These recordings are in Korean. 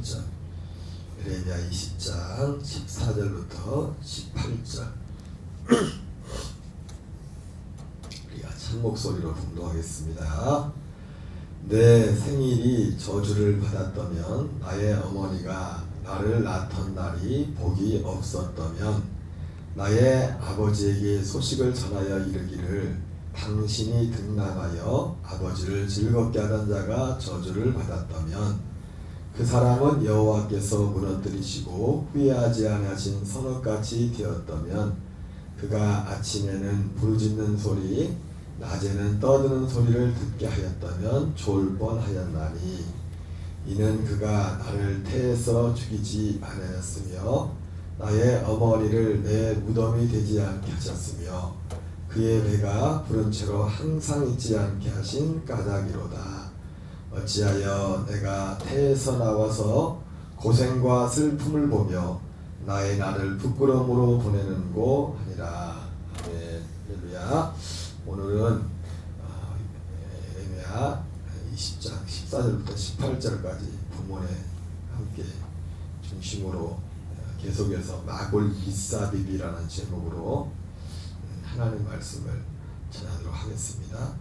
18절. 에레미야 20장 14절부터 18절. 우리가 참 목소리로 봉독하겠습니다. 내 생일이 저주를 받았다면, 나의 어머니가 나를 낳던 날이 복이 없었다면, 나의 아버지에게 소식을 전하여 이르기를 당신이 등남하여 아버지를 즐겁게 하던 자가 저주를 받았다면, 그 사람은 여호와께서 무너뜨리시고 후회하지 아니하신 선악같이 되었다면, 그가 아침에는 부르짖는 소리, 낮에는 떠드는 소리를 듣게 하였다면 좋을 뻔하였나니, 이는 그가 나를 태에서 죽이지 아니하였으며 나의 어머니를 내 무덤이 되지 않게 하셨으며 그의 배가 부른 채로 항상 있지 않게 하신 까닭이로다. 어찌하여 내가 태에서 나와서 고생과 슬픔을 보며 나의 날을 부끄러움으로 보내는고 하니라. 아멘. 할렐루야. 오늘은 에레미야 20장 14절부터 18절까지 본문에 함께 중심으로 계속해서 마골 미사비비라는 제목으로 하나님 말씀을 전하도록 하겠습니다.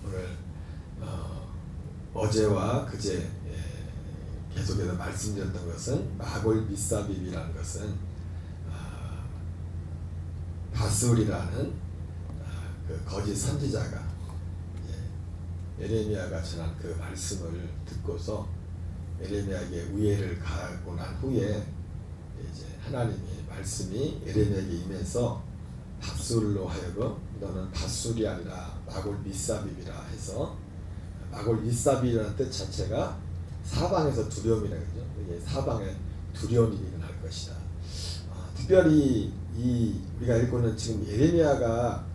오늘 어제와 그제 계속해서 말씀드렸던 것은 마골 미사비비라는 것은 바술이라는 그 거짓 선지자가 에레미야가 전한 그 말씀을 듣고서 에레미야에게 우애를 가하고 난 후에 이제 하나님의 말씀이 에레미야에게 임해서 바술로 하여금 너는 바술이 아니라 마골 미사비비라 해서, 마골 미사비라는 뜻 자체가 사방에서 두려움이라 그러죠. 이게 사방에 두려움이 일어날 것이다. 특별히 우리가 읽고 있는 지금 에레미야가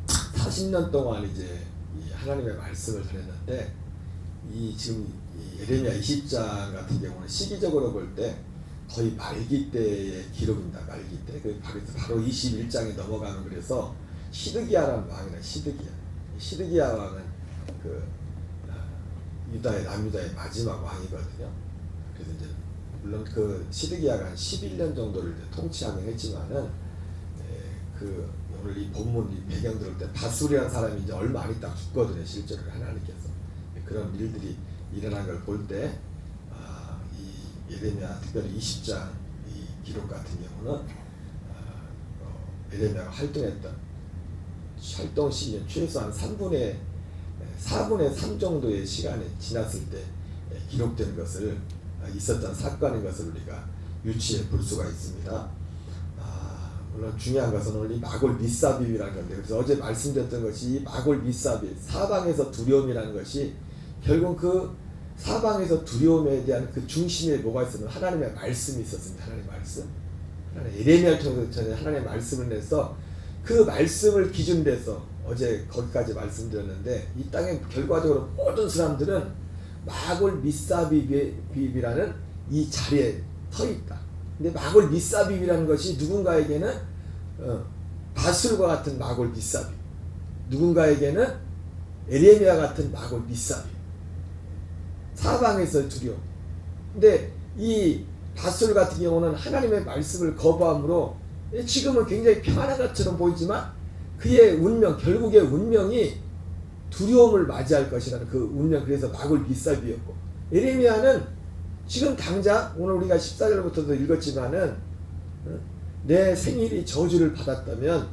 40년 동안 이제 하나님의 말씀을 전했는데, 지금 에레미야 20장 같은 경우는 시기적으로 볼 때 거의 말기 때의 기록입니다. 말기 때. 바로 21장에 넘어가면, 그래서 시드기야라는 왕이라. 시드기야 왕은 유다의 남유다의 마지막 왕이거든요. 그래서 이제 물론 그 시드기야가 한 11년 정도를 통치하긴 했지만은, 오늘 이 본문 이 배경 들을 때 바술이라는 사람이 이제 얼마 안 있다가 죽거든요. 실제로 하나님께서 그런 일들이 일어난 걸 볼 때, 이 에레미야 특별히 20장 이 기록 같은 경우는 에레미야가 활동했던 활동 시기는 최소한 4분의 3 정도의 시간이 지났을 때 기록된 것을, 있었던 사건인 것을 우리가 유추해 볼 수가 있습니다. 물론 중요한 것은 오늘 이 마골 미사비비라는 건데, 그래서 어제 말씀드렸던 것이 이 마골 미사비, 사방에서 두려움이라는 것이 결국 그 사방에서 두려움에 대한 그 중심에 뭐가 있었냐면 하나님의 말씀이 있었습니다. 하나님의 말씀. 에레미야를 통해서 하나님의 말씀을 내서 그 말씀을 기준으로 해서 어제 거기까지 말씀드렸는데, 이 땅에 결과적으로 모든 사람들은 마골 미사비비라는 이 자리에 서 있다. 근데 마골 미사비비라는 것이 누군가에게는 바술과 같은 마골 미사비, 누군가에게는 에레미야 같은 마골 미사비, 사방에서 두려움. 근데 이 바술 같은 경우는 하나님의 말씀을 거부함으로 지금은 굉장히 평안한 것처럼 보이지만 그의 운명, 결국의 운명이 두려움을 맞이할 것이라는 그 운명, 그래서 마골 미사비였고, 에레미야는 지금 당장 오늘 우리가 14절부터도 읽었지만은 내 생일이 저주를 받았다면,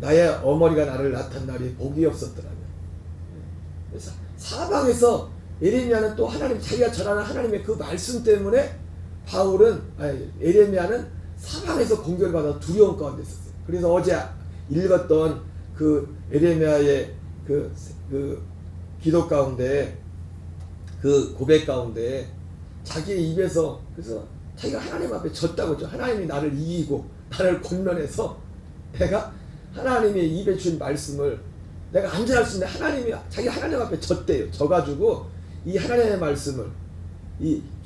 나의 어머니가 나를 낳던 날이 복이 없었더라면. 그래서 사방에서 에레미야는 또 자기가 전하는 하나님의 그 말씀 때문에 에레미야는 사방에서 공격을 받아 두려움 가운데 있었어요. 그래서 어제 읽었던 그 에레미야의 그 기도 가운데, 그 고백 가운데 자기의 입에서, 그래서 자기가 하나님 앞에 졌다고 했죠. 하나님이 나를 이기고 나를 권면해서 내가 하나님의 입에 준 말씀을 내가 안전할 수 있는데 자기가 하나님 앞에 졌대요. 져가지고 이 하나님의 말씀을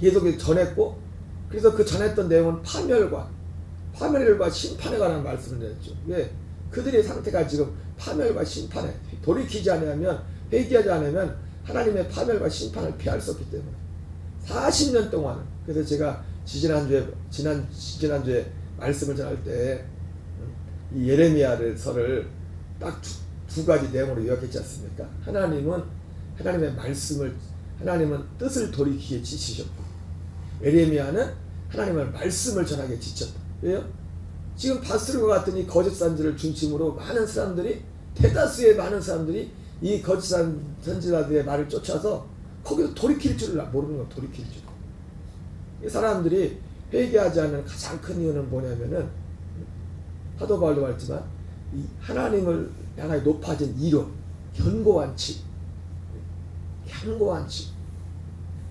계속 전했고, 그래서 그 전했던 내용은 파멸과 심판에 관한 말씀을 냈죠. 왜? 그들의 상태가 지금 파멸과 심판에, 돌이키지 않으면, 회개하지 않으면 하나님의 파멸과 심판을 피할 수 없기 때문에 40년 동안. 그래서 제가 지난주에 말씀을 전할 때 이 예레미야를 서를 딱 두 가지 내용으로 요약했지 않습니까? 하나님은 뜻을 돌이키게 지치셨고, 예레미야는 하나님의 말씀을 전하게 지쳤다. 왜요? 지금 바술과 같은 이 거짓 선지자를 중심으로 많은 사람들이, 대다수의 많은 사람들이 이 거짓 선지자들의 말을 쫓아서 거기서 돌이킬 줄을 모르는 거. 돌이킬 줄. 이 사람들이 회개하지 않는 가장 큰 이유는 뭐냐면은, 사도 바울도 말했지만 이 하나님을 향하여 높아진 이론, 견고한 치.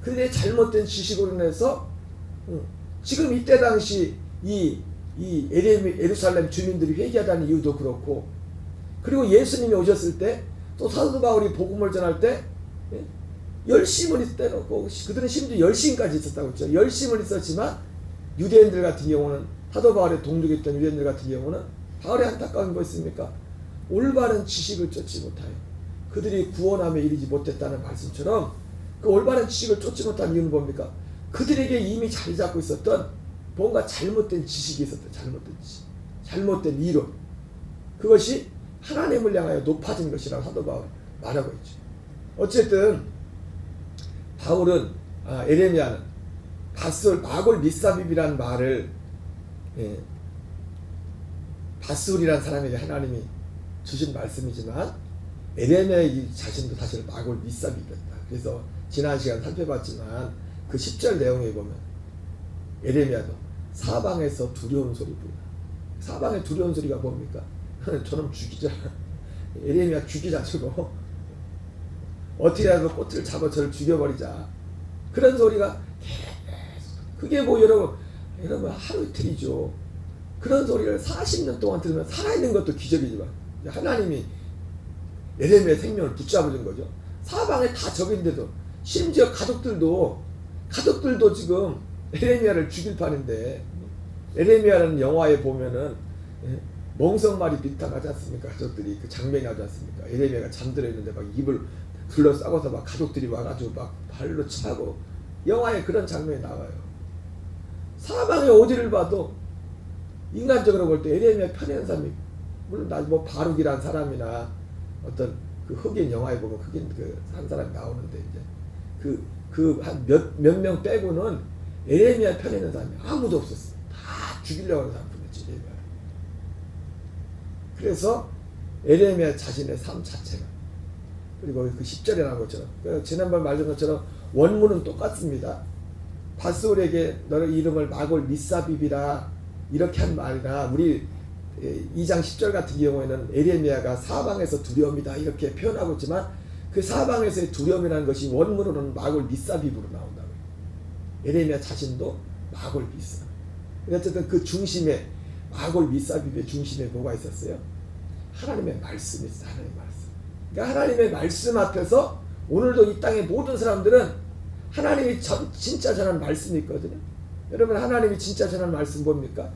그들의 잘못된 지식으로 인해서 지금 이때 당시 이 예루살렘 주민들이 회개하다는 이유도 그렇고, 그리고 예수님이 오셨을 때 또 사도 바울이 복음을 전할 때 열심을 있대놓고, 그들은 심지어 열심까지 있었다고 했죠. 열심을 있었지만 유대인들 같은 경우는, 사도 바울의 동족이었던 유대인들 같은 경우는 바울의 안타까운 거 있습니까? 올바른 지식을 쫓지 못하여 그들이 구원함에 이르지 못했다는 말씀처럼, 그 올바른 지식을 쫓지 못한 이유는 뭡니까? 그들에게 이미 자리 잡고 있었던 뭔가 잘못된 지식이 있었던, 잘못된 지식, 잘못된 이론, 그것이 하나님을 향하여 높아진 것이라고 사도 바울 말하고 있죠. 어쨌든 바울은 에레미야는 마골 미사빕이라는 말을 바술이라는 사람에게 하나님이 주신 말씀이지만, 에레미야 자신도 사실 마골 미사빕이었다. 그래서 지난 시간 살펴봤지만 그 10절 내용에 보면 에레미야도 사방에서 두려운 소리 부르다. 사방의 두려운 소리가 뭡니까? 저놈 죽이자. 에레미야 죽이자 저거. 어떻게라도 꽃을 잡아 저를 죽여버리자. 그런 소리가 계속. 그게 뭐 여러분 하루 이틀이죠. 그런 소리를 40년 동안 들으면 살아있는 것도 기적이지만, 하나님이 에레미야의 생명을 붙잡아준 거죠. 사방에 다 적인데도, 심지어 가족들도 지금 에레미야를 죽일 판인데, 에레미야라는 영화에 보면은 멍석말이 비슷하지 않습니까? 가족들이 그 장면이 나지 않습니까? 에레미야가 잠들어 있는데 막 입을 둘러싸고서 막 가족들이 와가지고 막 발로 차고, 영화에 그런 장면이 나와요. 사방에 어디를 봐도 인간적으로 볼 때 에레미야 편에 있는 사람이, 물론 뭐 바룩이란 사람이나 어떤 그 흑인 영화에 보면 흑인 한 사람이 나오는데, 이제 한 몇 명 빼고는 에레미야 편에 있는 사람이 아무도 없었어요. 다 죽이려고 하는 사람뿐이었지, 에레미야. 그래서 에레미야 자신의 삶 자체가, 그리고 그 10절에 나온 것처럼, 지난번 말한 것처럼 원문은 똑같습니다. 바술에게 너의 이름을 마골 미사빕이라 이렇게 한 말이나, 우리 2장 10절 같은 경우에는 에레미야가 사방에서 두려움이다 이렇게 표현하고 있지만, 그 사방에서의 두려움이라는 것이 원문으로는 마골 미사빕으로 나온다고요. 에레미야 자신도 마골 미사. 어쨌든 그 중심에, 마골 미사빕의 중심에 뭐가 있었어요? 하나님의 말씀이 있어요. 하나님의 말씀. 그러니까 하나님의 말씀 앞에서 오늘도 이 땅의 모든 사람들은 하나님이 진짜 전한 말씀이 있거든요. 여러분, 하나님이 진짜 전한 말씀 뭡니까?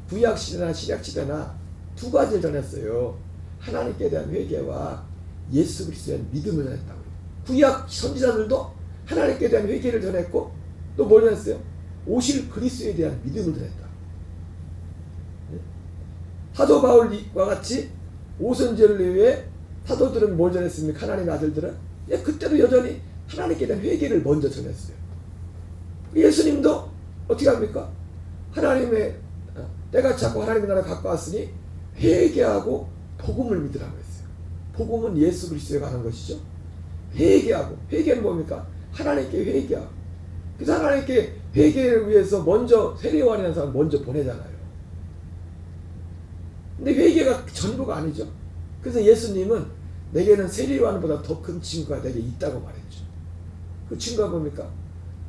구약시대나 신약시대나 두 가지를 전했어요. 하나님께 대한 회개와 예수 그리스도에 대한 믿음을 전했다고요. 구약 선지자들도 하나님께 대한 회개를 전했고, 또 뭘 전했어요? 오실 그리스도에 대한 믿음을 전했다. 사도 바울과 같이 오선지를 위해 사도들은 뭘 전했습니까? 하나님의 아들들은 그때도 여전히 하나님께 대한 회개를 먼저 전했어요. 예수님도 어떻게 합니까? 하나님의 때가 차고 하나님의 나라 가까웠으니 회개하고 복음을 믿으라고 했어요. 복음은 예수 그리스도에 관한 것이죠. 회개하고, 회개는 뭡니까? 하나님께 회개하고. 그래서 하나님께 회개를 위해서 먼저 세례요한이라는 사람을 먼저 보내잖아요. 근데 회개가 전부가 아니죠. 그래서 예수님은 내게는 세례요한보다 더 큰 친구가 내게 있다고 말했죠. 그 친구가 뭡니까?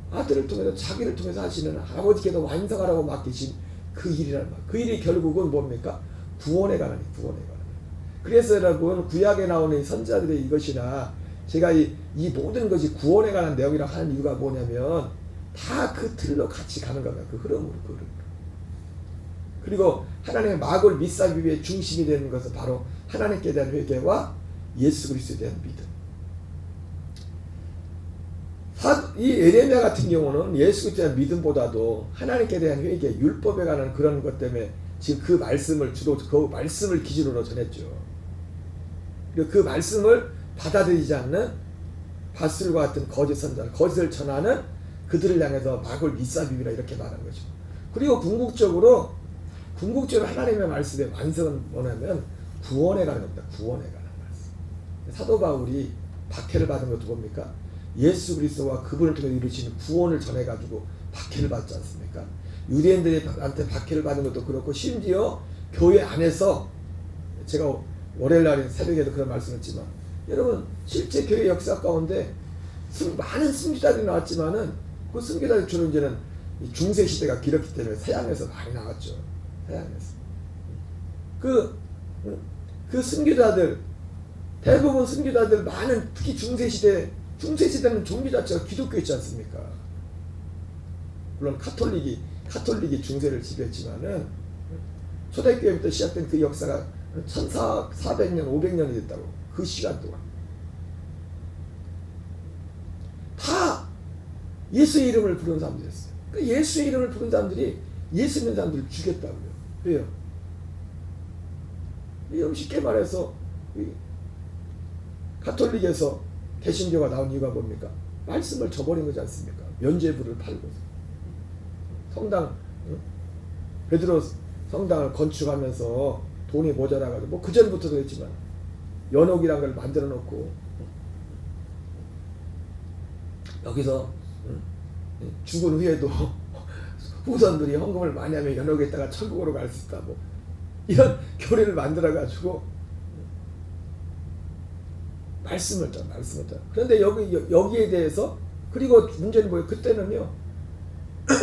아들을 통해서, 자기를 통해서 하시는 아버지께서 완성하라고 맡기신 그 일이란 말. 그 일이 결국은 뭡니까? 구원에 관한 일, 구원에 관한 일. 그래서 여러분, 구약에 나오는 이 선지자들의 이것이나, 제가 이 모든 것이 구원에 관한 내용이라고 하는 이유가 뭐냐면, 다 그 틀로 같이 가는 겁니다. 그 흐름으로, 그 흐름. 그리고 하나님의 마골 미사빕의 중심이 되는 것은 바로 하나님께 대한 회개와 예수 그리스도에 대한 믿음. 이 에레미야 같은 경우는 예수 그리스도에 대한 믿음보다도 하나님께 대한 회개, 율법에 관한 그런 것 때문에 지금 그 말씀을 주로 그 말씀을 기준으로 전했죠. 그리고 그 말씀을 받아들이지 않는 바술과 같은 거짓 선자, 거짓을 전하는 그들을 향해서 막을 미사비비라 이렇게 말한 거죠. 그리고 궁극적으로 하나님의 말씀의 완성은 뭐냐면 구원에 관한 겁니다. 구원에 관한 말씀. 사도 바울이 박해를 받은 것도 뭡니까? 예수 그리스도와 그분을 통해 이루시는 구원을 전해가지고 박해를 받지 않습니까? 유대인들한테 박해를 받는 것도 그렇고, 심지어 교회 안에서, 제가 월요일날 새벽에도 그런 말씀을 했지만, 여러분 실제 교회 역사 가운데 많은 순교자들이 나왔지만은 그 순교자들 주로 이제는 중세 시대가 길었기 때문에 서양에서 많이 나왔죠. 서양에서 그 순교자들, 대부분 순교자들 많은, 특히 중세 시대는 종교 자체가 기독교였지 않습니까? 물론 카톨릭이 중세를 지배했지만은 초대교회부터 시작된 그 역사가 1400년, 500년이 됐다고. 그 시간 동안 다 예수의 이름을 부르는 사람들이었어요. 그 예수의 이름을 부르는 사람들이 예수 믿는 사람들을 죽였다고요. 왜요? 쉽게 말해서 가톨릭에서 개신교가 나온 이유가 뭡니까? 말씀을 저버린 거지 않습니까? 면죄부를 팔고 성당, 베드로 성당을 건축하면서 돈이 모자라가지고, 뭐 그전부터도 했지만 연옥이란 걸 만들어 놓고 여기서 죽은 후에도 후손들이 헌금을 많이 하면 연옥에다가 천국으로 갈 수 있다, 뭐 이런 교리를 만들어 가지고 말씀을 짜. 그런데 여기에 대해서, 그리고 문제는 뭐예요? 그때는요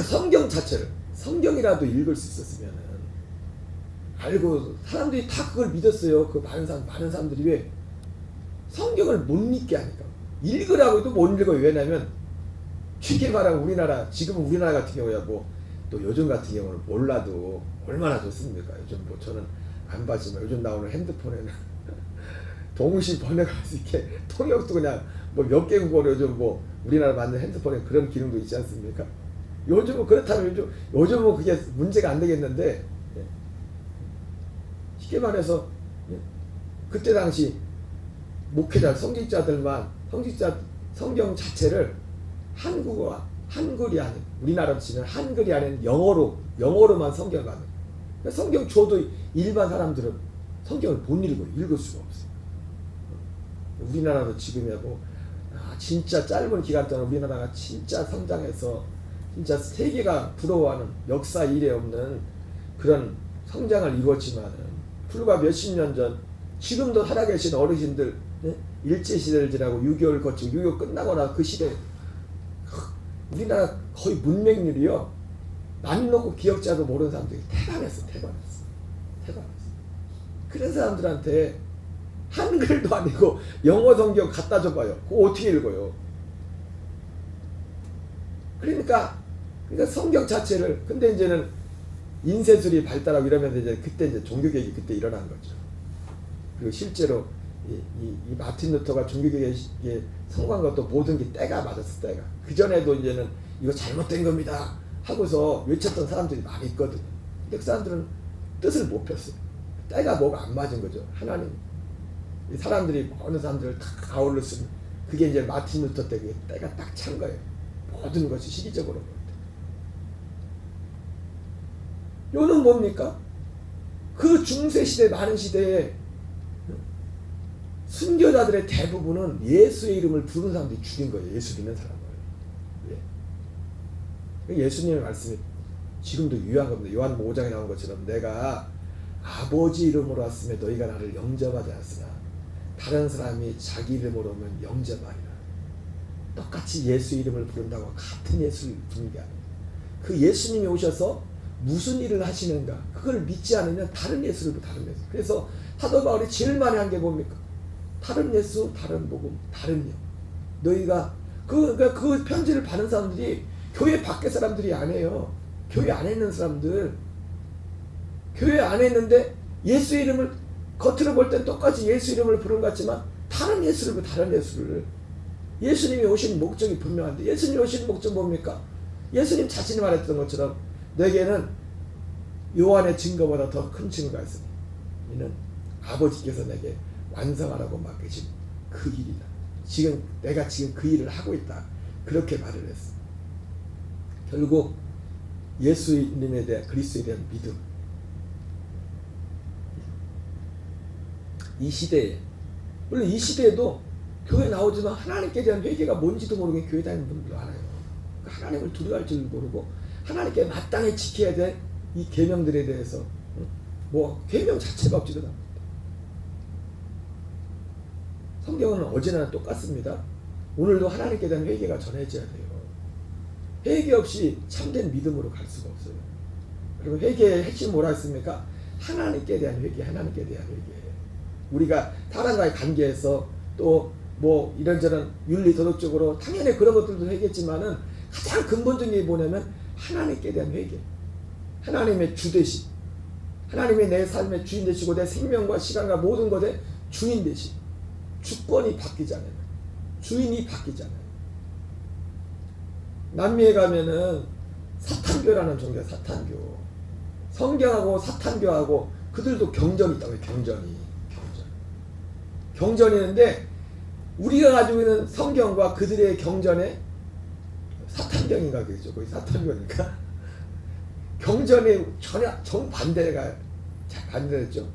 성경 자체를, 성경이라도 읽을 수 있었으면 알고, 사람들이 다 그걸 믿었어요. 그 많은 사람들이. 왜? 성경을 못 읽게 하니까. 읽으라고 해도 못 읽어요. 왜냐면 쉽게 말하면 지금은 우리나라 같은 경우야, 뭐 또 요즘 같은 경우는 몰라도 얼마나 좋습니까? 요즘 뭐 저는 안 봤지만 요즘 나오는 핸드폰에는 동시 번역할 수 있게 통역도 그냥 뭐 몇 개국어로 요즘 뭐 우리나라 만든 핸드폰에 그런 기능도 있지 않습니까? 요즘은 그렇다면 요즘은 그게 문제가 안 되겠는데, 쉽게 말해서 그때 당시 목회자, 성경 자체를 한글이 아닌, 우리나라로 치면 한글이 아닌 영어로만 성경을 받는. 성경 줘도 일반 사람들은 성경을 못 읽을 수가 없어요. 우리나라도 지금이야 진짜 짧은 기간 동안 우리나라가 진짜 성장해서 진짜 세계가 부러워하는 역사 이래 없는 그런 성장을 이루었지만은, 불과 몇십 년 전, 지금도 살아계신 어르신들, 일제시대를 지나고 6.25를 거치고 6.25 끝나고 나 그 시대, 우리나라 거의 문맹률이요, 남 놓고 기억자도 모르는 사람들이 태반했어. 그런 사람들한테 한글도 아니고 영어 성경 갖다 줘봐요. 그거 어떻게 읽어요? 그러니까 성경 자체를, 근데 이제는 인쇄술이 발달하고 이러면서 그때 이제 종교개혁이 그때 일어난 거죠. 그리고 실제로 이 마틴 루터가 종교개혁에 성공한 것도 모든 게 때가 맞았어. 때가. 그 전에도 이제는 이거 잘못된 겁니다 하고서 외쳤던 사람들이 많이 있거든. 근데 그 사람들은 뜻을 못 폈어요. 때가 뭐가 안 맞은 거죠. 하나님, 이 사람들이 어느 사람들을 다 아울러 쓰는, 그게 이제 마틴 루터 때 그게 때가 딱 찬 거예요. 모든 것이 시기적으로 볼 때. 요는 뭡니까? 그 중세시대, 많은 시대에 순교자들의 대부분은 예수의 이름을 부르는 사람들이 죽인 거예요. 예수 믿는 사람을. 예수님의 말씀이 지금도 유효한 겁니다. 요한 5장에 나온 것처럼, 내가 아버지 이름으로 왔으며 너희가 나를 영접하지 않았으나 다른 사람이 자기 이름으로 오면 영접하리라. 똑같이 예수 이름을 부른다고 같은 예수를 부르는 게 아닙니다. 그 예수님이 오셔서 무슨 일을 하시는가, 그걸 믿지 않으면 다른 예수를 부르고 다른 예수. 그래서 사도 바울이 제일 많이 한 게 뭡니까? 다른 예수, 다른 복음, 다른 영. 너희가 그 편지를 받은 사람들이 교회 밖에 사람들이 아니에요. 교회 안에 있는 사람들. 교회 안에 있는데 예수 이름을 겉으로 볼 땐 똑같이 예수 이름을 부르는 것 같지만 다른 예수를. 예수님이 오신 목적이 분명한데 예수님이 오신 목적 뭡니까? 예수님 자신이 말했던 것처럼 내게는 요한의 증거보다 더 큰 증거가 있으니 이는 아버지께서 내게 완성하라고 맡기신 그 일이다. 지금 내가 지금 그 일을 하고 있다. 그렇게 말을 했어. 결국 예수님에 대한 그리스도에 대한 믿음. 이 시대에 물론 이 시대에도 교회 나오지만 하나님께 대한 회개가 뭔지도 모르게 교회 다니는 분들도 많아요. 하나님을 두려워할 줄 모르고 하나님께 마땅히 지켜야 될 이 계명들에 대해서 뭐 계명 자체가 없지도 않습니다. 성경은 어제나 똑같습니다. 오늘도 하나님께 대한 회개가 전해져야 돼요. 회개 없이 참된 믿음으로 갈 수가 없어요. 그리고 회개의 핵심 뭐라 했습니까? 하나님께 대한 회개, 하나님께 대한 회개. 우리가 사람과의 관계에서 또 뭐 이런저런 윤리 도덕적으로 당연히 그런 것들도 회개했지만은 가장 근본적인 게 뭐냐면 하나님께 대한 회개. 하나님의 주 되심. 하나님의 내 삶의 주인 되시고 내 생명과 시간과 모든 것의 주인 되심. 주권이 바뀌잖아요. 주인이 바뀌잖아요. 남미에 가면은 사탄교라는 종교가 사탄교. 성경하고 사탄교하고 그들도 경전이 있다고요. 경전이 있는데 우리가 가지고 있는 성경과 그들의 경전에 사탄경인가 그죠? 거의 사탄교니까 경전에 전혀 정반대가 반대했죠.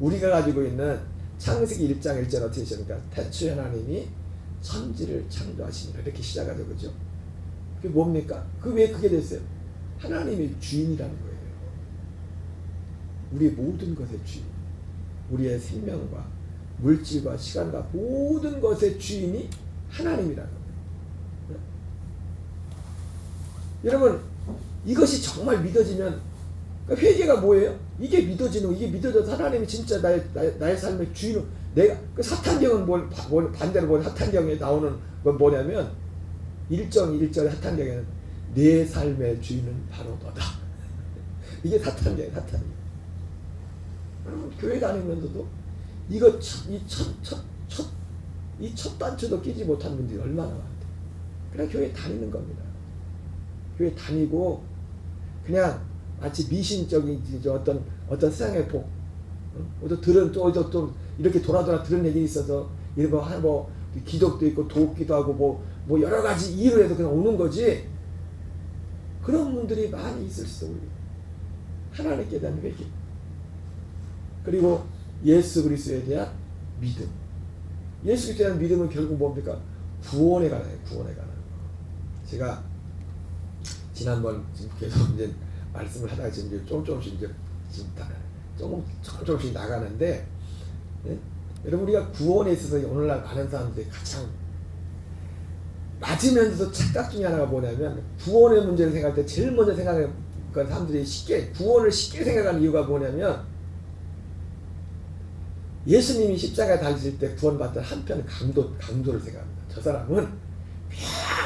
우리가 가지고 있는 창세기 1장 1절 어떻게 시작합니까? 태초에 하나님이 천지를 창조하시니라 이렇게 시작하죠. 그죠? 그게 뭡니까? 왜 그게 됐어요? 하나님이 주인이라는 거예요. 우리의 모든 것의 주인. 우리의 생명과 물질과 시간과 모든 것의 주인이 하나님이라는 거예요. 여러분 이것이 정말 믿어지면 그러니까 회개가 뭐예요? 이게 믿어져서 하나님이 진짜 나의 삶의 주인은 내가 그 사탄경은 반대로 사탄경에 나오는 건 뭐냐면 1절 사탄경에는 내 삶의 주인은 바로 너다. 이게 사탄경이에요. 여러분 교회 다니면서도 이 첫 단추도 끼지 못한 분들이 얼마나 많대. 그냥 교회 다니는 겁니다. 교회 다니고 그냥 마치 미신적인 어떤 세상의 복, 또 이렇게 돌아 들은 얘기 있어서 이런 뭐 기독도 있고 도끼도 하고 뭐 여러 가지 이유로 해서 그냥 오는 거지. 그런 분들이 많이 있을 수 있어요. 하나님께 대한 회개. 그리고 예수 그리스도에 대한 믿음. 예수 그리스도에 대한 믿음은 결국 뭡니까? 구원에 관한 거. 제가 지난번 계속 이제 말씀을 하다가 지금 조금씩 나가는데, 네? 여러분 우리가 구원에 있어서 오늘날 많은 사람들이 가장 맞으면서도 착각 중에 하나가 뭐냐면 구원의 문제를 생각할 때 제일 먼저 생각하는 사람들이 구원을 쉽게 생각하는 이유가 뭐냐면 예수님이 십자가에 달리실 때 구원받던 한편 강도를 생각합니다. 저 사람은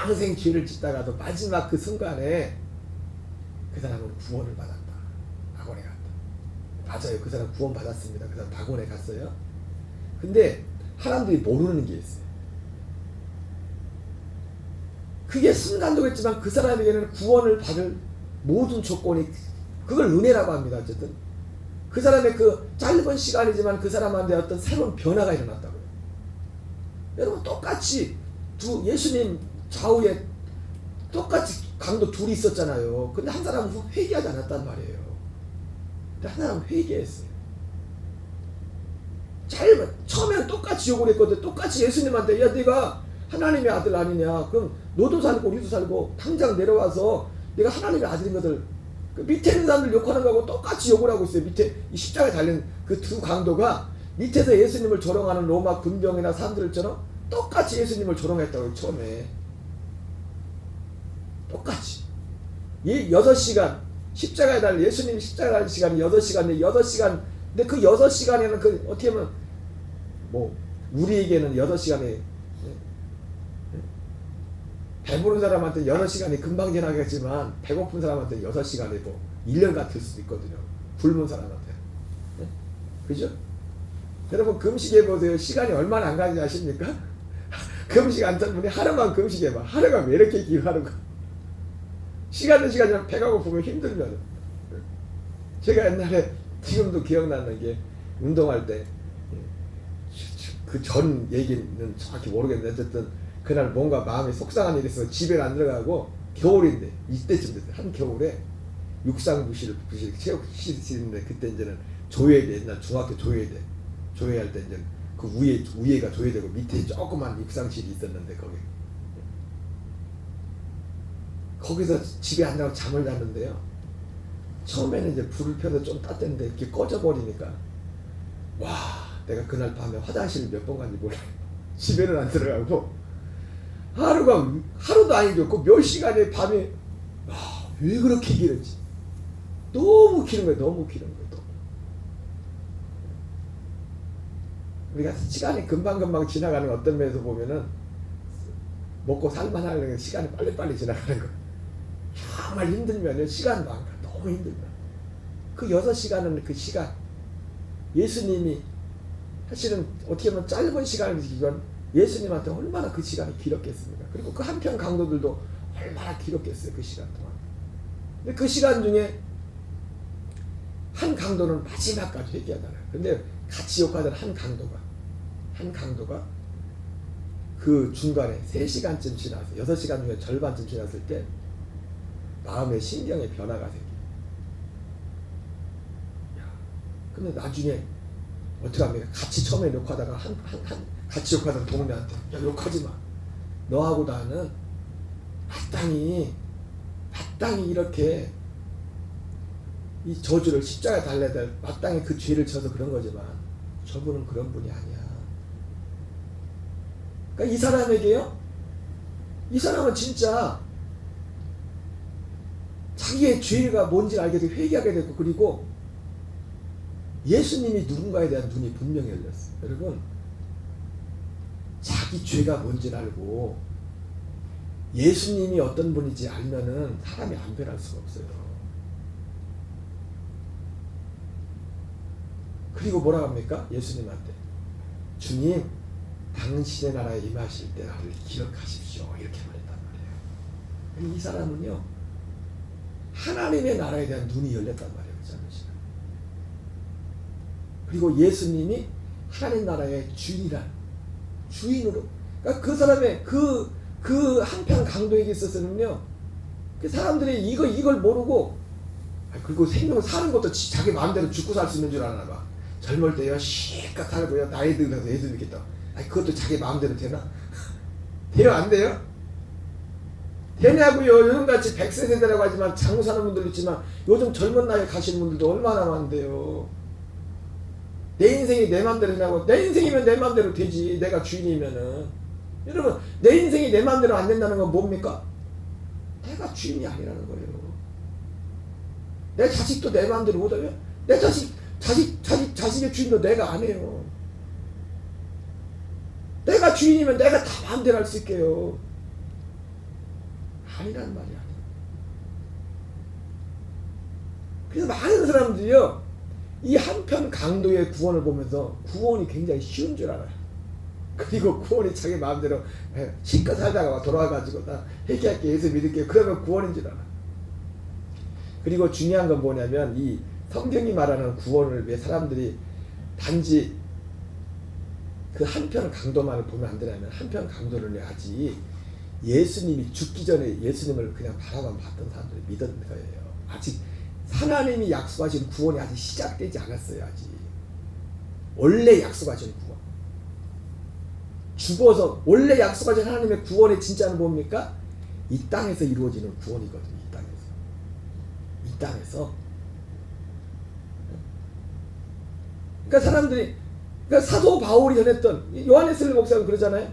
평생 죄를 짓다가도 마지막 그 순간에 그 사람은 구원을 받았다. 낙원에 갔다. 맞아요. 그 사람 구원 받았습니다. 그 사람 낙원에 갔어요. 근데 사람들이 모르는 게 있어요. 그게 순간적이지만 그 사람에게는 구원을 받을 모든 조건이 그걸 은혜라고 합니다. 어쨌든 그 사람의 그 짧은 시간이지만 그 사람한테 어떤 새로운 변화가 일어났다고요. 여러분 똑같이 예수님 좌우에 똑같이 강도 둘이 있었잖아요. 근데 한 사람은 회개하지 않았단 말이에요. 근데 한 사람은 회개했어요. 처음에는 똑같이 욕을 했거든. 똑같이 예수님한테 야 네가 하나님의 아들 아니냐. 그럼 너도 살고 우리도 살고 당장 내려와서 네가 하나님의 아들인 것을 그 밑에 있는 사람들 욕하는 거하고 똑같이 욕을 하고 있어요. 밑에 이 십자가에 달린 그 두 강도가 밑에서 예수님을 조롱하는 로마 군병이나 사람들처럼 똑같이 예수님을 조롱했다고요. 처음에 똑같이 6시간 십자가에 달린 예수님이 십자가에 달린 시간이 6시간인데 6시간 근데 그 6시간에는 그 어떻게 보면 뭐 우리에게는 6시간이 배부른 사람한테 6시간이 금방 지나겠지만 배고픈 사람한테 6시간이 뭐 1년 같을 수도 있거든요. 굶은 사람한테. 네? 그죠? 여러분 금식해 보세요. 시간이 얼마나 안 가는지 아십니까? 금식 안 찬 분이 하루만 금식해봐. 하루가 왜 이렇게 긴 하루가. 시간은 시간이랑 배가 고프면 힘들면. 제가 옛날에 지금도 기억나는 게 운동할 때 그 전 얘기는 정확히 모르겠는데 어쨌든 그날 뭔가 마음이 속상한 일이 있어서 집에 안 들어가고 겨울인데 이때쯤 됐어요. 한겨울에 육상부실 체육실인데 그때 이제는 조회대 옛날 중학교 조회대 조회할 때 이제 그 위에가 조회되고 밑에 조그만 육상실이 있었는데 거기서 집에 안 나가고 잠을 잤는데요. 처음에는 이제 불을 펴서 좀 땄는데 이렇게 꺼져버리니까 와 내가 그날 밤에 화장실 몇 번 간지 몰라요. 집에는 안 들어가고 하루도 아니죠. 그 몇 시간의 밤에 왜 그렇게 길었지? 너무 길은 거예요. 너무 길은 거예요. 너무. 우리가 시간이 금방금방 지나가는 거 어떤 면에서 보면은 먹고 살만하려는 시간이 빨리빨리 지나가는 거예요. 정말 힘들면요. 시간 많아. 너무 힘들면. 그 6시간은 그 시간. 예수님이 사실은 어떻게 보면 짧은 시간이지만 예수님한테 얼마나 그 시간이 길었겠습니까? 그리고 그 한편 강도들도 얼마나 길었겠어요. 그 시간 동안. 근데 그 시간 중에 한 강도는 마지막까지 회개하잖아요. 근데 같이 욕하던 한 강도가 그 중간에 3시간쯤 지나서 6시간 중에 절반쯤 지났을 때 마음의 신경의 변화가 생겨요. 근데 나중에 어떻게 합니까? 같이 처음에 욕하다가 같이 욕하던 동네한테 야 욕하지 마. 너하고 나는 마땅히 이렇게 이 저주를 십자가에 달래야 될 마땅히 그 죄를 져서 그런 거지만 저분은 그런 분이 아니야. 그러니까 이 사람에게요. 이 사람은 진짜 자기의 죄가 뭔지 알게 되고 회개하게 되고 그리고 예수님이 누군가에 대한 눈이 분명히 열렸어요. 여러분 자기 죄가 뭔지 알고 예수님이 어떤 분인지 알면은 사람이 안 변할 수가 없어요. 그리고 뭐라고 합니까? 예수님한테 주님 당신의 나라에 임하실 때 나를 기억하십시오 이렇게 말했단 말이에요. 이 사람은요 하나님의 나라에 대한 눈이 열렸단 말이에요. 그리고 예수님이 하나님 나라의 주인으로 그러니까 그 사람의 그 한편 강도에게 있어서는요 그 사람들이 이걸 모르고 그리고 생명 사는 것도 자기 마음대로 죽고 살 수 있는 줄 아나 봐. 젊을 때요 실컷 살고요 나이 들어서 예수 믿겠다. 그것도 자기 마음대로 되나? 돼요 안 돼요? 되냐고요. 요즘같이 100세 세대라고 하지만 장구 사는 분들도 있지만 요즘 젊은 나이에 가시는 분들도 얼마나 많은데요. 내 인생이 내 맘대로 되냐고. 내 인생이면 내 맘대로 되지. 내가 주인이면은. 여러분 내 인생이 내 맘대로 안 된다는 건 뭡니까? 내가 주인이 아니라는 거예요. 내 자식도 내 맘대로 못하면 내 자식의 주인도 내가 안 해요. 내가 주인이면 내가 다 마음대로 할 수 있게요. 아니란 말이 아니에요. 그래서 많은 사람들이요 이 한편 강도의 구원을 보면서 구원이 굉장히 쉬운 줄 알아요. 그리고 구원이 자기 마음대로 실컷 살다가 돌아와가지고 나 회개할게 예수 믿을게 그러면 구원인 줄 알아. 그리고 중요한 건 뭐냐면 이 성경이 말하는 구원을 왜 사람들이 단지 그 한편 강도만을 보면 안 되냐면 한편 강도를 아직 예수님이 죽기 전에 예수님을 그냥 바라만 봤던 사람들이 믿었는 거예요. 아직 하나님이 약속하신 구원이 아직 시작되지 않았어요. 아직 원래 약속하신 구원 죽어서 원래 약속하신 하나님의 구원의 진짜는 뭡니까? 이 땅에서 이루어지는 구원이거든요. 이 땅에서 그러니까 사람들이 그러니까 사도 바울이 전했던 요한네슬리 목사가 그러잖아요.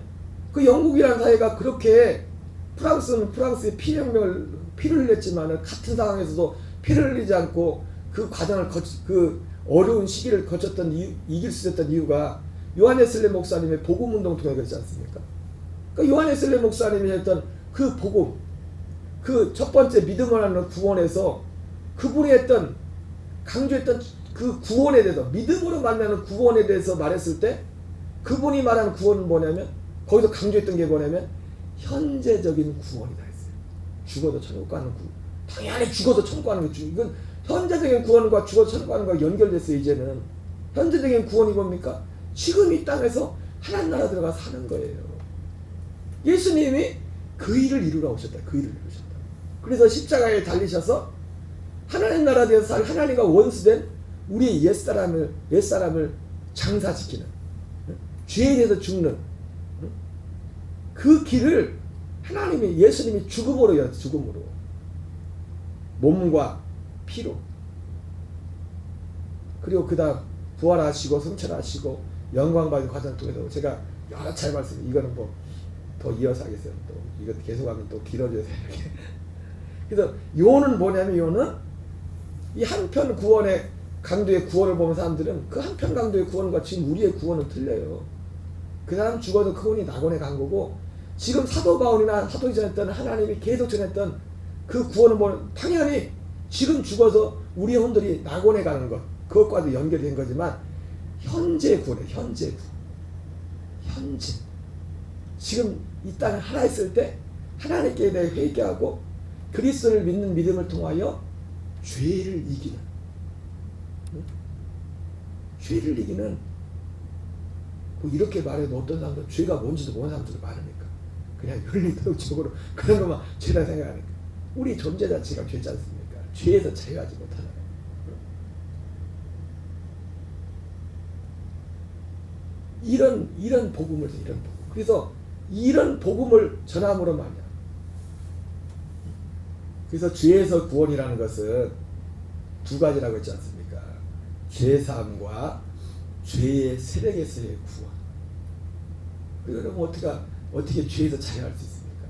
그 영국이라는 사회가 그렇게 프랑스는 프랑스의 피를 흘렸지만 같은 상황에서도 피를 흘리지 않고 그 과정을 그 어려운 시기를 거쳤던 이길 수 있었던 이유가 요한네슬리 목사님의 복음 운동 통해 그렇지 않습니까? 그러니까 요한네슬리 목사님이 했던 그 복음, 그 첫 번째 믿음을 하는 구원에서 그분이 했던 강조했던 그 구원에 대해서 믿음으로 만나는 구원에 대해서 말했을 때 그분이 말하는 구원은 뭐냐면 거기서 강조했던 게 뭐냐면 현재적인 구원이다 했어요. 죽어도 천국 가는 구원. 당연히 죽어도 천국 가는 게 이건 현재적인 구원과 죽어도 천국 가는 거와 연결됐어요. 이제는 현재적인 구원이 뭡니까? 지금 이 땅에서 하나님 나라 들어가 사는 거예요. 예수님이 그 일을 이루러 오셨다. 그 일을 이루셨다. 그래서 십자가에 달리셔서 하나님 나라 되어서 살 하나님과 원수된 우리의 옛사람을 장사시키는, 죄에 대해서 죽는 그 길을 예수님이 죽음으로 열었어요. 죽음으로. 몸과 피로. 그리고 그 다음 부활하시고 성천하시고 영광받은 과정을 통해서 제가 여러 차례 말씀, 이거는 뭐 더 이어서 하겠어요. 또 이거 계속하면 또 길어져서 이렇게. 그래서 요는 뭐냐면 요는 이 한편 구원의 강도의 구원을 보는 사람들은 그 한편 강도의 구원과 지금 우리의 구원은 틀려요. 그 사람 죽어도 그분이 낙원에 간 거고, 지금 사도 바울이나 사도이 전했던 하나님이 계속 전했던 그 구원은 뭐 당연히 지금 죽어서 우리의 혼들이 낙원에 가는 것, 그것과도 연결된 거지만 현재 구원이에요. 현재 구원. 현재. 지금 이 땅에 하나 있을 때 하나님께 대해 회개하고 그리스도를 믿는 믿음을 통하여 죄를 이기는, 죄를 이기는, 뭐 이렇게 말해도 어떤 사람들은 죄가 뭔지도 모르는 사람들도 많으니까 그냥 윤리적으로 그런 것만 죄라 생각하니까 우리 존재 자체가 죄지 않습니까? 죄에서 자유하지 못하는. 이런 복음을 이런 복음. 그래서 이런 복음을 전함으로 말이야. 그래서 죄에서 구원이라는 것은 두 가지라고 했지 않습니까? 죄사함과 죄의 세력에서의 구원. 그러면 어떻게 죄에서 자유할 수 있습니까?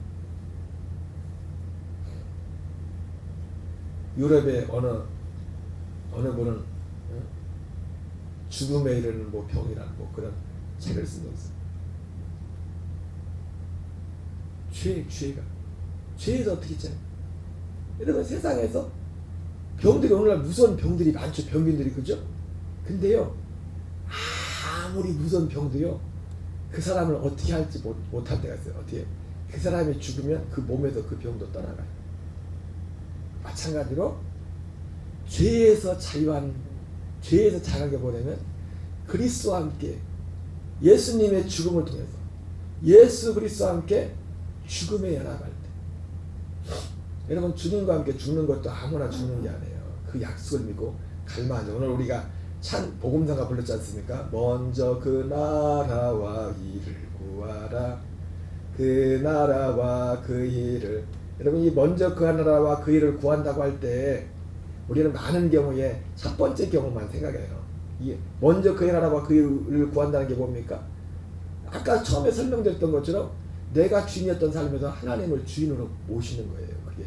유럽의 어느 분은 죽음에 이르는 뭐 병이라는 뭐 그런 책을 쓴 적 있어요. 죄에서 어떻게 있잖아요. 여러분 세상에서 병들이 오늘날 무서운 병들이 많죠. 병균들이, 그죠? 근데요, 아무리 무서운 병도요, 그 사람을 어떻게 할지 못할 때가 있어요. 어떻게? 그 사람이 죽으면 그 몸에서 그 병도 떠나가요. 마찬가지로 죄에서 자유한, 죄에서 자유하게 보내면 그리스도와 함께 예수님의 죽음을 통해서 예수 그리스도와 함께 죽음에 연합할 때, 여러분 주님과 함께 죽는 것도 아무나 죽는 게 아니에요. 그 약속을 믿고 갈망하죠. 오늘 우리가 찬 복음상가 불렀지 않습니까? 먼저 그 나라와 일을 구하라. 그 나라와 그 일을. 여러분 이 먼저 그 나라와 그 일을 구한다고 할 때 우리는 많은 경우에 첫 번째 경우만 생각해요. 먼저 그 나라와 그 일을 구한다는 게 뭡니까? 아까 처음에 설명드렸던 것처럼 내가 주인이었던 삶에서 하나님을 주인으로 모시는 거예요. 그게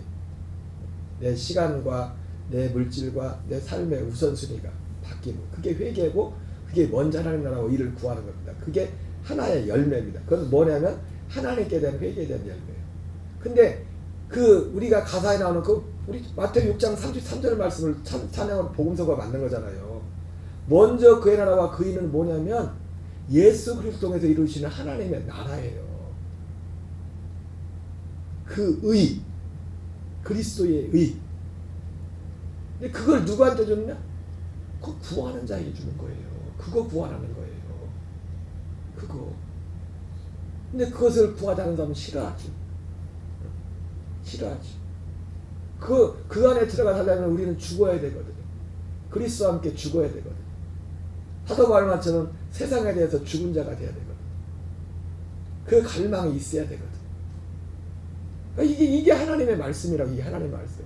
내 시간과 내 물질과 내 삶의 우선순위가 바뀌는, 그게 회개고 그게 먼저 하나님 나라와 일을 구하는 겁니다. 그게 하나의 열매입니다. 그건 뭐냐면 하나님께 대한 회개에 대한 열매예요. 근데 그 우리가 가사에 나오는 그 우리 마태복음 6장 33절 말씀을 찬양으로 복음서가 만든 거잖아요. 먼저 그의 나라와 그 일은 뭐냐면 예수 그리스도 통해서 이루시는 하나님의 나라예요. 그 의, 그리스도의 의. 근데 그걸 누구한테 줬냐? 그거 구하는 자에게 주는 거예요. 그거 구하라는 거예요. 그거. 근데 그것을 구하자는 사람은 싫어하지. 싫어하지. 그 안에 들어가 살려면 우리는 죽어야 되거든요. 그리스도와 함께 죽어야 되거든요. 사도 바울처럼 세상에 대해서 죽은 자가 돼야 되거든요. 그 갈망이 있어야 되거든요. 그러니까 이게 하나님의 말씀이라고. 이게 하나님의 말씀.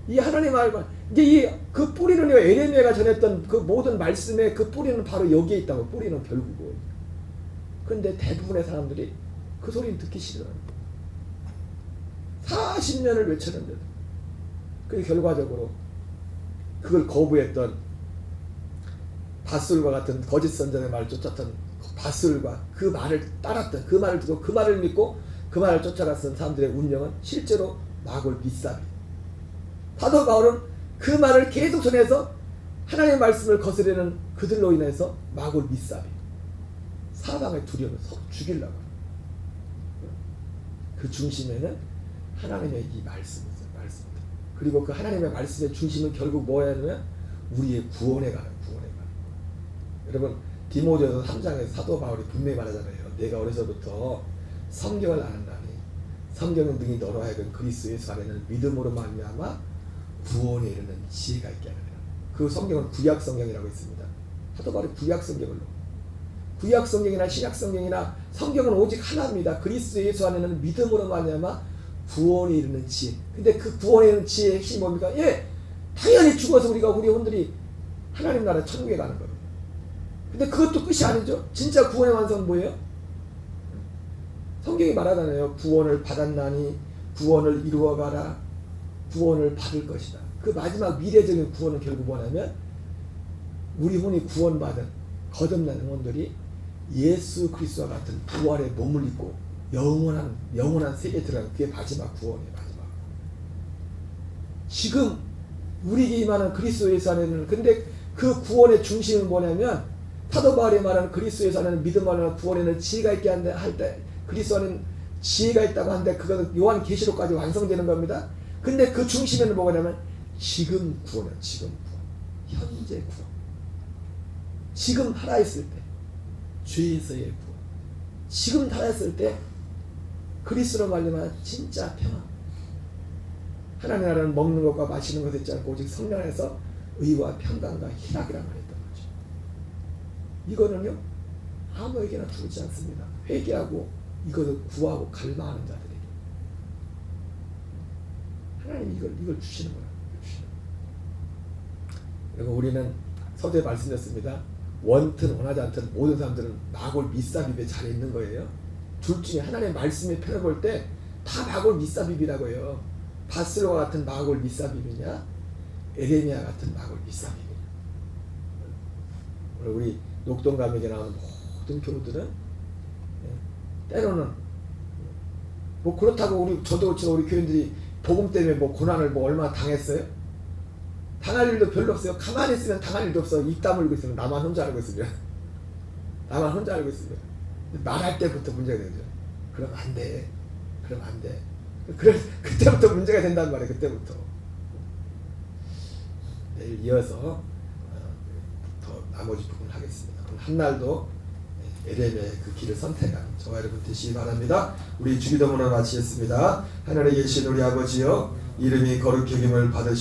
이 하나님의 말씀. 이게 그 뿌리는 에레미야가 전했던 그 모든 말씀의 그 뿌리는 바로 여기에 있다고. 뿌리는 결국은. 그런데 대부분의 사람들이 그 소리를 듣기 싫어합니다. 40년을 외쳤는데도. 그 결과적으로 그걸 거부했던 바술과 같은 거짓 선전의 말을 쫓았던 바술과 그 말을 따랐던, 그 말을 듣고 그 말을 믿고 그 말을 쫓아갔던 사람들의 운명은 실제로 마골 밑삽이. 사도 바울은 그 말을 계속 전해서 하나님의 말씀을 거스르는 그들로 인해서 마골 밑삽이. 사방에 두려워서 죽이려고. 그 중심에는 하나님의 이 말씀이죠. 말씀. 그리고 그 하나님의 말씀의 중심은 결국 뭐냐면 우리의 구원에 가는 거예요. 여러분 디모데후서 3장에서 사도 바울이 분명히 말하잖아요. 내가 어려서부터 성경을 아는다니 성경은 능히 너로 하여금 그리스도 예수 안에는 믿음으로 말미암아 구원에 이르는 지혜가 있게 하느니라. 그 성경은 구약 성경이라고 있습니다. 사도 바울이 구약 성경을 구약 성경이나 신약 성경이나 성경은 오직 하나입니다. 그리스도 예수 안에는 믿음으로 말미암아 구원에 이르는 지혜. 근데 그 구원에 이르는 지혜의 핵심이 뭡니까? 예, 당연히 죽어서 우리 혼들이 하나님 나라 천국에 가는 겁니다. 근데 그것도 끝이 아니죠. 진짜 구원의 완성은 뭐예요? 성경이 말하잖아요. 구원을 받았나니 구원을 이루어가라. 구원을 받을 것이다. 그 마지막 미래적인 구원은 결국 뭐냐면 우리 혼이 구원받은 거듭난 영혼들이 예수 그리스도와 같은 부활의 몸을 입고 영원한 세계에 들어가는 그게 마지막 구원이에요. 마지막. 지금 우리에게 임하는 그리스도 예수 안에는 근데 그 구원의 중심은 뭐냐면 사도 바울이 말하는 그리스도 예수 안에는 믿음 안에는 구원에는 지혜가 있게 할 때 그리스도 안에는 지혜가 있다고 하는데 그것은 요한 계시록까지 완성되는 겁니다. 근데 그 중심에는 뭐냐면 지금 구원이에요. 지금 구원. 현재 구원. 지금 살아있을 때 죄에서의 구원. 지금 살아있을 때 그리스도로 말미암아 진짜 평안. 하나님 나라는 먹는 것과 마시는 것에 있지 않고 오직 성령 안에서 의와 평강과 희락이란 말이 있단 말이죠. 이거는요 아무에게나 주지 않습니다. 회개하고 이것을 구하고 갈망하는 자들에게 하나님이 이걸 주시는 거예요. 그리고 우리는 서두에 말씀드렸습니다. 원튼 원하지 않든 모든 사람들은 마골 미사비비에 잘 있는 거예요. 둘 중에 하나님의 말씀에 펴볼 때 다 마골 미사비비라고 해요. 바슬로가 같은 마골 미사비비냐 에레미야 같은 마골 미사비비냐. 우리 녹동감에게 나오는 모든 교우들은 때로는 뭐 그렇다고 저도 그렇지만 우리 교인들이 복음 때문에 뭐 고난을 뭐 얼마나 당했어요? 당할 일도 별로 없어요. 가만히 있으면 당할 일도 없어. 입 다물고 있으면 나만 혼자 알고 있으면 말할 때부터 문제가 되죠. 그럼 안 돼. 그때부터 문제가 된단 말이에요. 그때부터. 내일 이어서 더 나머지 부분 하겠습니다. 그럼 한날도 에덴의 그 길을 선택한 저와 여러분 되시기 바랍니다. 우리 주기도문을 마치겠습니다. 하늘에 계신 우리 아버지여 이름이 거룩히 여김을 받으시옵소서.